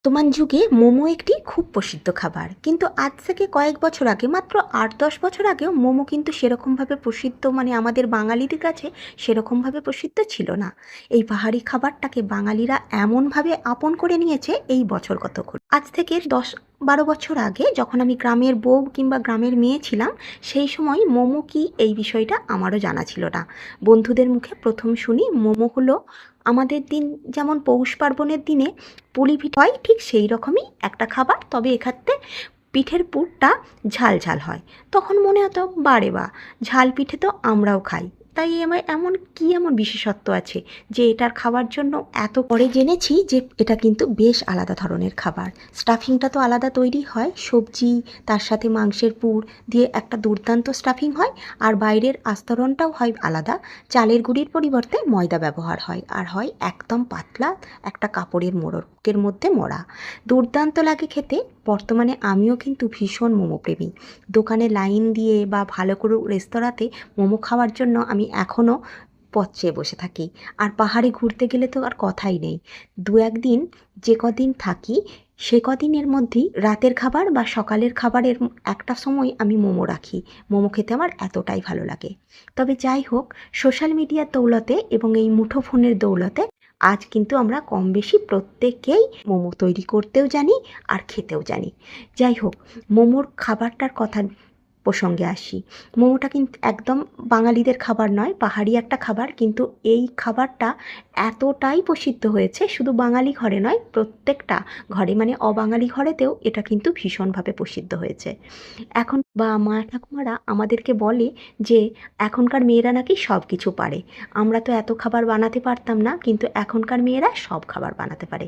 বর্তমান যুগে মোমো একটি খুব প্রসিদ্ধ খাবার, কিন্তু আজ থেকে কয়েক বছর আগে, মাত্র 8-10 বছর আগেও মোমো কিন্তু সেরকমভাবে প্রসিদ্ধ, মানে আমাদের বাঙালিদের কাছে সেরকমভাবে প্রসিদ্ধ ছিল না। এই পাহাড়ি খাবারটাকে বাঙালিরা এমনভাবে আপন করে নিয়েছে এই বছর কতক হলো। আজ থেকে 10-12 বছর আগে যখন আমি গ্রামের বউ কিংবা গ্রামের মেয়ে ছিলাম, সেই সময় মোমো কি এই বিষয়টা আমারও জানা ছিল না। বন্ধুদের মুখে প্রথম শুনি মোমো হলো আমাদের দিন যেমন পৌষ পার্বণের দিনে পুলি পিঠে হয়, ঠিক সেই রকমই একটা খাবার, তবে এক্ষেত্রে পিঠের পুরটা ঝাল ঝাল হয়। তখন মনে হতো বারে বা, ঝাল পিঠে তো আমরাও খাই, তাই আমার এমন বিশেষত্ব আছে যে এটার খাওয়ার জন্য এত পরে জেনেছি যে এটা কিন্তু বেশ আলাদা ধরনের খাবার। স্টাফিংটা তো আলাদা তৈরি হয়, সবজি তার সাথে মাংসের পুর দিয়ে একটা দুর্দান্ত স্টাফিং হয়, আর বাইরের আস্তরণটাও হয় আলাদা। চালের গুঁড়ির পরিবর্তে ময়দা ব্যবহার হয়, আর হয় একদম পাতলা একটা কাপড়ের মোড়কের মধ্যে মোড়া। দুর্দান্ত লাগে খেতে। বর্তমানে আমিও কিন্তু ভীষণ মোমো প্রেমী। দোকানে লাইন দিয়ে বা ভালো করে রেস্তোরাঁতে মোমো খাওয়ার জন্য আমি এখনও পথ চেয়ে বসে থাকি। আর পাহাড়ে ঘুরতে গেলে তো আর কথাই নেই। 2-1 দিন যে কদিন থাকি, সে কদিনের মধ্যেই রাতের খাবার বা সকালের খাবারের একটা সময় আমি মোমো রাখি। মোমো খেতে আমার এতটাই ভালো লাগে। তবে যাই হোক, সোশ্যাল মিডিয়ার দৌলতে এবং এই মুঠোফোনের দৌলতে আজ কিন্তু আমরা কম বেশি প্রত্যেকেই মোমো তৈরি করতেও জানি আর খেতেও জানি। যাই হোক, মোমোর খাবারটার কথা প্রসঙ্গে আসি। মোমোটা কিন্তু একদম বাঙালিদের খাবার নয়, পাহাড়ি একটা খাবার, কিন্তু এই খাবারটা এতটাই প্রসিদ্ধ হয়েছে শুধু বাঙালি ঘরে নয়, প্রত্যেকটা ঘরে, মানে অবাঙালি ঘরেতেও এটা কিন্তু ভীষণভাবে প্রসিদ্ধ হয়েছে। এখন বা মা ঠাকুমারা আমাদেরকে বলে যে এখনকার মেয়েরা নাকি সব কিছু পারে। আমরা তো এত খাবার বানাতে পারতাম না, কিন্তু এখনকার মেয়েরা সব খাবার বানাতে পারে।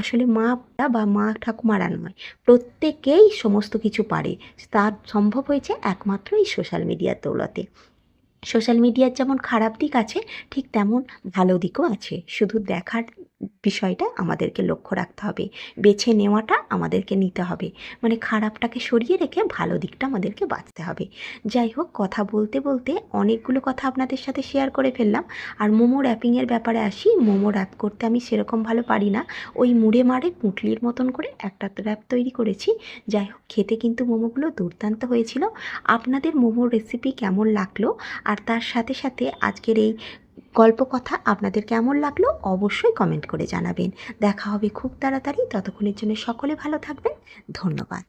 আসলে মা ঠাকুমারা নয়, প্রত্যেকেই সমস্ত কিছু পারে। তার সম্ভব হয়েছে একমাত্র এই সোশ্যাল মিডিয়ার দৌলতে। সোশ্যাল মিডিয়ার যেমন খারাপ দিক আছে, ঠিক তেমন ভালো দিকও আছে। শুধু দেখার বিষয়টা আমাদেরকে লক্ষ্য রাখতে হবে, বেছে নেওয়াটা আমাদেরকে নিতে হবে, মানে খারাপটাকে সরিয়ে রেখে ভালো দিকটা আমাদেরকে বাঁচতে হবে। যাই হোক, কথা বলতে বলতে অনেকগুলো কথা আপনাদের সাথে শেয়ার করে ফেললাম। আর মোমো র্যাপিংয়ের ব্যাপারে আসি। মোমো র্যাপ করতে আমি সেরকম ভালো পারি না, ওই মুড়ে মারে পুঁটলির মতন করে একটা র্যাপ তৈরি করেছি। যাই হোক, খেতে কিন্তু মোমোগুলো দুর্দান্ত হয়েছিল। আপনাদের মোমোর রেসিপি কেমন লাগলো, আর তার সাথে সাথে আজকের এই গল্প কথা আপনাদের কেমন লাগলো অবশ্যই কমেন্ট করে জানাবেন। দেখা হবে খুব তাড়াতাড়ি। ততক্ষণের জন্য সকলে ভালো থাকবেন। ধন্যবাদ।